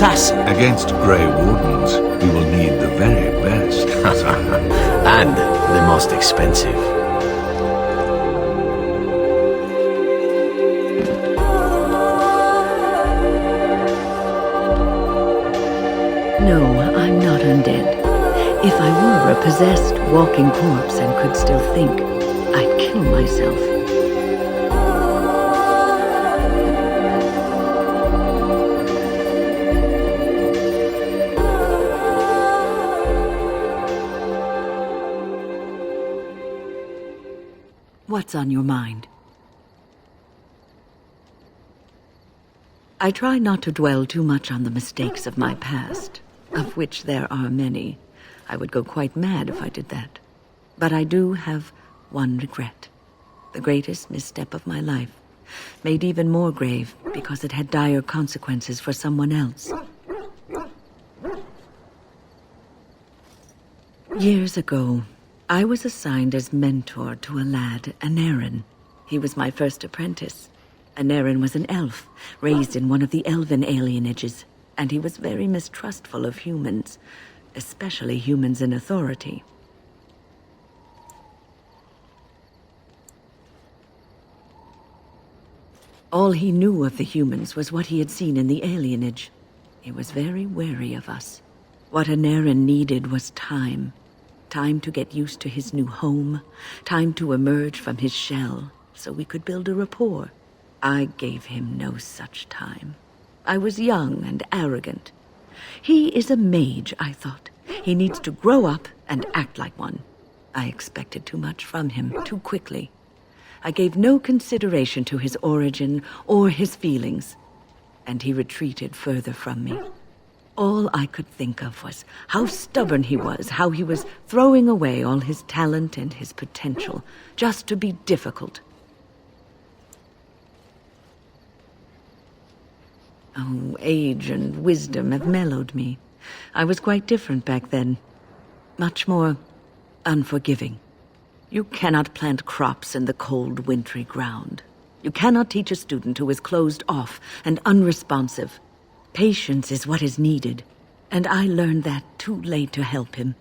assassin. Against Grey Wardens, we will need the very best. And the most expensive. No, I'm not undead. If I were a possessed walking corpse and could still think, I'd kill myself. What's on your mind? I try not to dwell too much on the mistakes of my past, of which there are many. I would go quite mad if I did that. But I do have one regret. The greatest misstep of my life, made even more grave because it had dire consequences for someone else. Years ago, I was assigned as mentor to a lad, Anerin. He was my first apprentice. Anerin was an elf, raised in one of the elven alienages, and he was very mistrustful of humans, especially humans in authority. All he knew of the humans was what he had seen in the alienage. He was very wary of us. What Anerin needed was time. Time to get used to his new home, time to emerge from his shell, so we could build a rapport. I gave him no such time. I was young and arrogant. He is a mage, I thought. He needs to grow up and act like one. I expected too much from him too quickly. I gave no consideration to his origin or his feelings, and he retreated further from me. All I could think of was how stubborn he was, how he was throwing away all his talent and his potential just to be difficult. Oh, age and wisdom have mellowed me. I was quite different back then. Much more unforgiving. You cannot plant crops in the cold, wintry ground. You cannot teach a student who is closed off and unresponsive. Patience is what is needed, and I learned that too late to help him.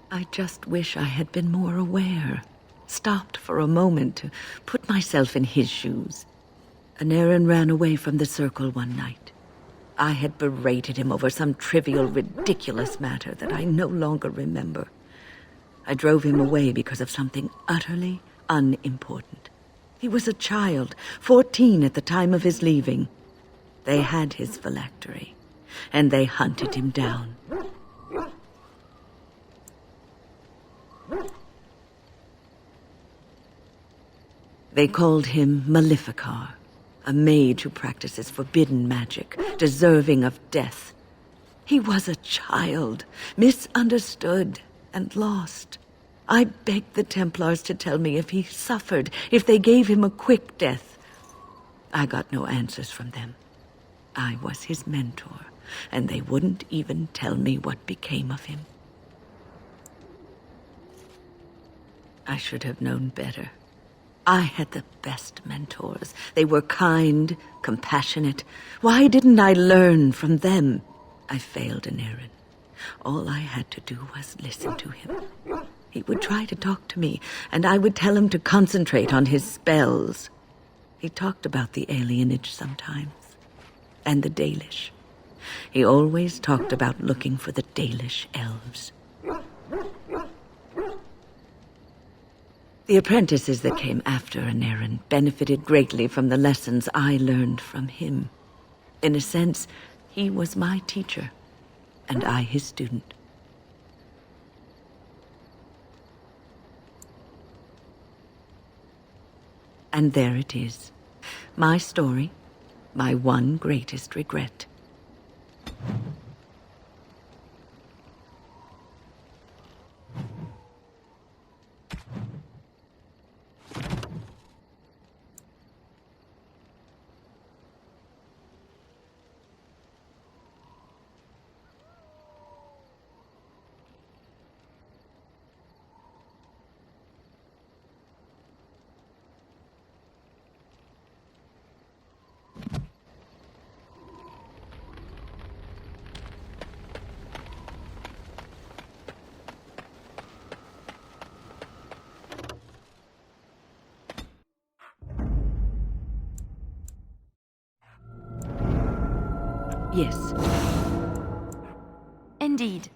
I just wish I had been more aware. Stopped for a moment to put myself in his shoes. Anerin ran away from the circle one night. I had berated him over some trivial, ridiculous matter that I no longer remember. I drove him away because of something utterly unimportant. He was a child, 14 at the time of his leaving. They had his phylactery, and they hunted him down. They called him Maleficar, a mage who practices forbidden magic, deserving of death. He was a child, misunderstood and lost. I begged the Templars to tell me if he suffered, if they gave him a quick death. I got no answers from them. I was his mentor, and they wouldn't even tell me what became of him. I should have known better. I had the best mentors. They were kind, compassionate. Why didn't I learn from them? I failed Anerin. All I had to do was listen to him. He would try to talk to me, and I would tell him to concentrate on his spells. He talked about the alienage sometimes, and the Dalish. He always talked about looking for the Dalish elves. The apprentices that came after Anerin benefited greatly from the lessons I learned from him. In a sense, he was my teacher, and I his student. And there it is. My story, my one greatest regret. Yes. Indeed.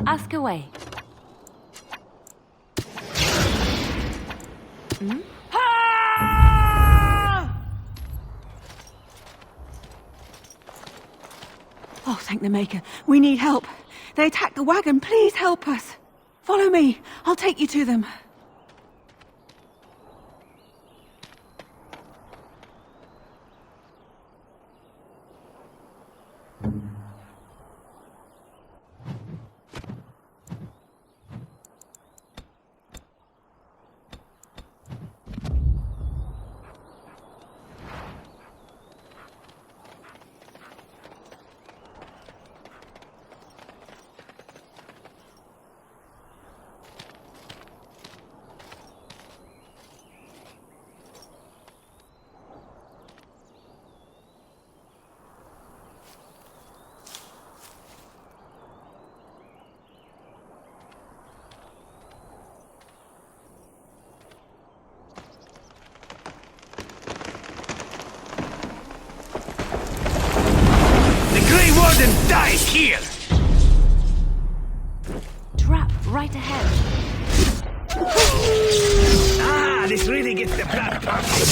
Ask away. Oh, thank the Maker. We need help. They attacked the wagon. Please help us. Follow me. I'll take you to them. Warden dies here! Trap right ahead. Ah, this really gets the blood pumping.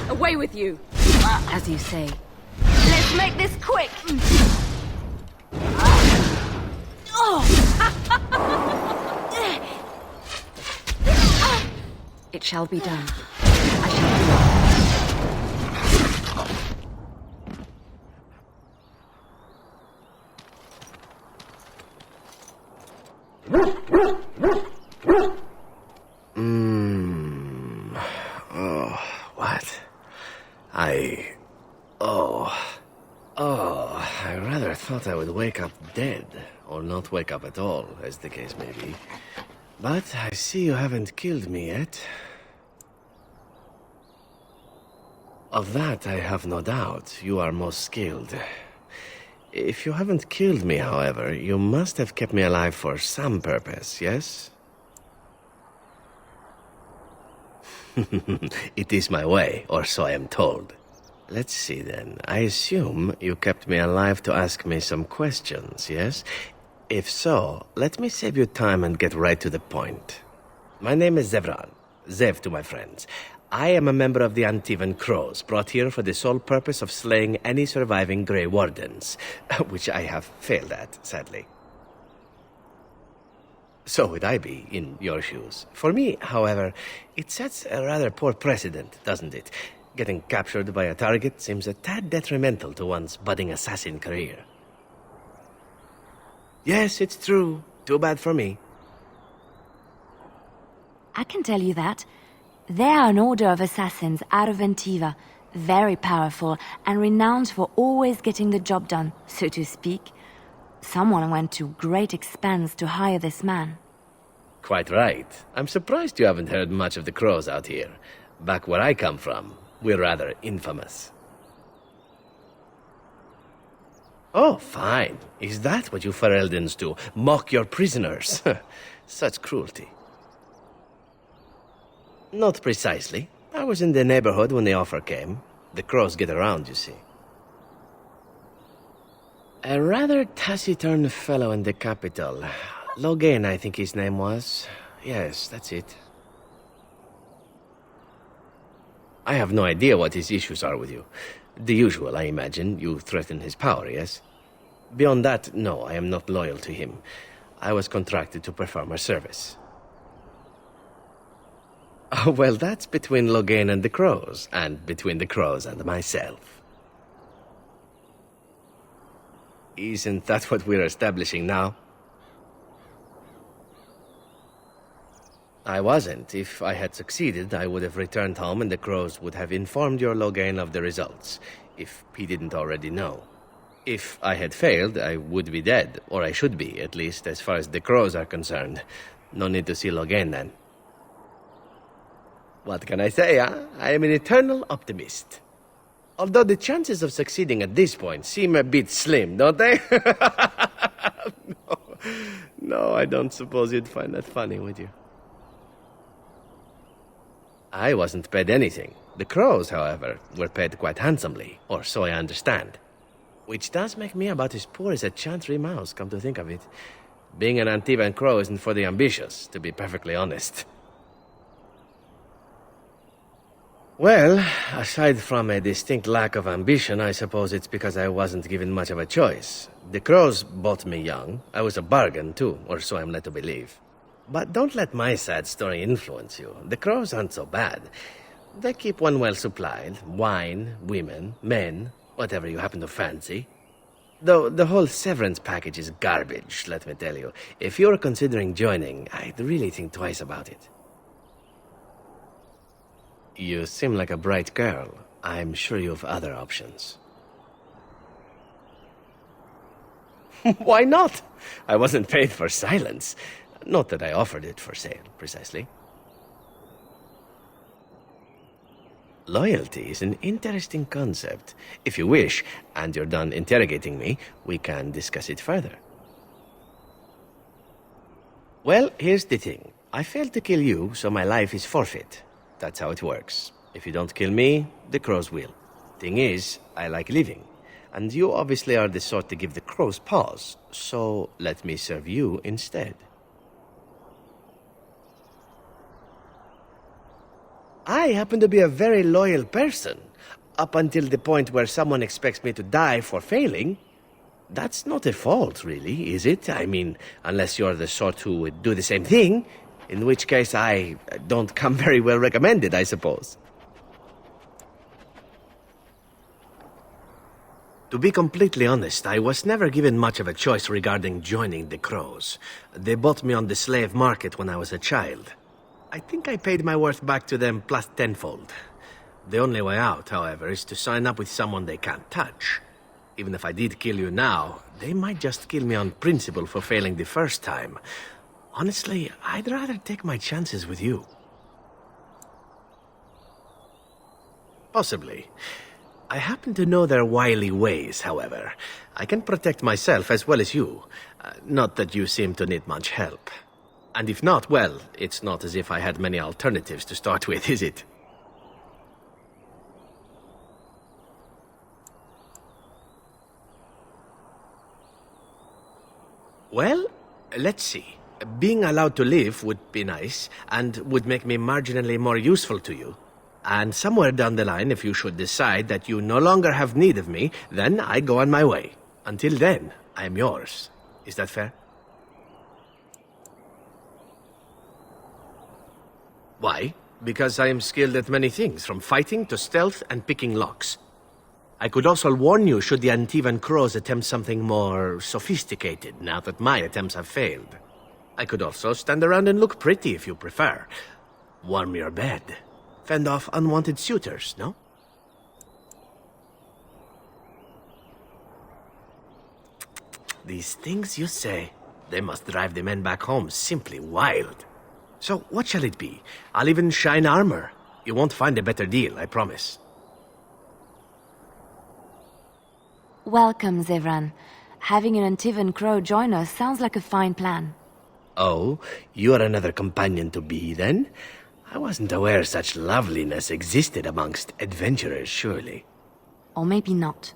Away with you! As you say. Let's make this quick! It shall be done. I shall be on. Oh, what? I rather thought I would wake up dead, or not wake up at all, as the case may be. But I see you haven't killed me yet. Of that I have no doubt. You are most skilled. If you haven't killed me, however, you must have kept me alive for some purpose, yes? It is my way, or so I am told. Let's see then. I assume you kept me alive to ask me some questions, yes? If so, let me save you time and get right to the point. My name is Zevran. Zev to my friends. I am a member of the Antivan Crows, brought here for the sole purpose of slaying any surviving Grey Wardens, which I have failed at, sadly. So would I be, in your shoes. For me, however, it sets a rather poor precedent, doesn't it? Getting captured by a target seems a tad detrimental to one's budding assassin career. Yes, it's true. Too bad for me. I can tell you that. They are an order of assassins out of Antiva, very powerful and renowned for always getting the job done, so to speak. Someone went to great expense to hire this man. Quite right. I'm surprised you haven't heard much of the Crows out here. Back where I come from, we're rather infamous. Oh, fine. Is that what you Fereldans do? Mock your prisoners? Such cruelty. Not precisely. I was in the neighborhood when the offer came. The Crows get around, you see. A rather taciturn fellow in the capital. Loghain, I think his name was. Yes, that's it. I have no idea what his issues are with you. The usual, I imagine. You threaten his power, yes? Beyond that, no, I am not loyal to him. I was contracted to perform a service. Oh, well, that's between Loghain and the Crows, and between the Crows and myself. Isn't that what we're establishing now? I wasn't. If I had succeeded, I would have returned home and the Crows would have informed your Loghain of the results, if he didn't already know. If I had failed, I would be dead, or I should be, at least as far as the Crows are concerned. No need to see Loghain then. What can I say, huh? I am an eternal optimist. Although the chances of succeeding at this point seem a bit slim, don't they? No, I don't suppose you'd find that funny, would you? I wasn't paid anything. The Crows, however, were paid quite handsomely, or so I understand. Which does make me about as poor as a chantry mouse, come to think of it. Being an Antivan Crow isn't for the ambitious, to be perfectly honest. Well, aside from a distinct lack of ambition, I suppose it's because I wasn't given much of a choice. The Crows bought me young. I was a bargain, too, or so I'm led to believe. But don't let my sad story influence you. The Crows aren't so bad. They keep one well supplied. Wine, women, men, whatever you happen to fancy. Though the whole severance package is garbage, let me tell you. If you're considering joining, I'd really think twice about it. You seem like a bright girl. I'm sure you have other options. Why not? I wasn't paid for silence. Not that I offered it for sale, precisely. Loyalty is an interesting concept. If you wish, and you're done interrogating me, we can discuss it further. Well, here's the thing. I failed to kill you, so my life is forfeit. That's how it works. If you don't kill me, the Crows will. Thing is, I like living. And you obviously are the sort to give the Crows pause, so let me serve you instead. I happen to be a very loyal person, up until the point where someone expects me to die for failing. That's not a fault, really, is it? I mean, unless you're the sort who would do the same thing, in which case I don't come very well recommended, I suppose. To be completely honest, I was never given much of a choice regarding joining the Crows. They bought me on the slave market when I was a child. I think I paid my worth back to them plus tenfold. The only way out, however, is to sign up with someone they can't touch. Even if I did kill you now, they might just kill me on principle for failing the first time. Honestly, I'd rather take my chances with you. Possibly. I happen to know their wily ways, however. I can protect myself as well as you. Not that you seem to need much help. And if not, well, it's not as if I had many alternatives to start with, is it? Well, let's see. Being allowed to live would be nice, and would make me marginally more useful to you. And somewhere down the line, if you should decide that you no longer have need of me, then I go on my way. Until then, I'm yours. Is that fair? Why? Because I am skilled at many things, from fighting to stealth and picking locks. I could also warn you should the Antivan Crows attempt something more sophisticated, now that my attempts have failed. I could also stand around and look pretty if you prefer. Warm your bed. Fend off unwanted suitors, no? These things you say, they must drive the men back home simply wild. So what shall it be? I'll even shine armor. You won't find a better deal, I promise. Welcome, Zevran. Having an Antivan Crow join us sounds like a fine plan. Oh, you're another companion to be, then? I wasn't aware such loveliness existed amongst adventurers, surely. Or maybe not.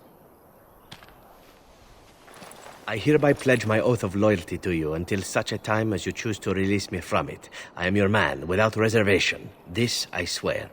I hereby pledge my oath of loyalty to you until such a time as you choose to release me from it. I am your man, without reservation. This I swear.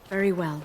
Very well.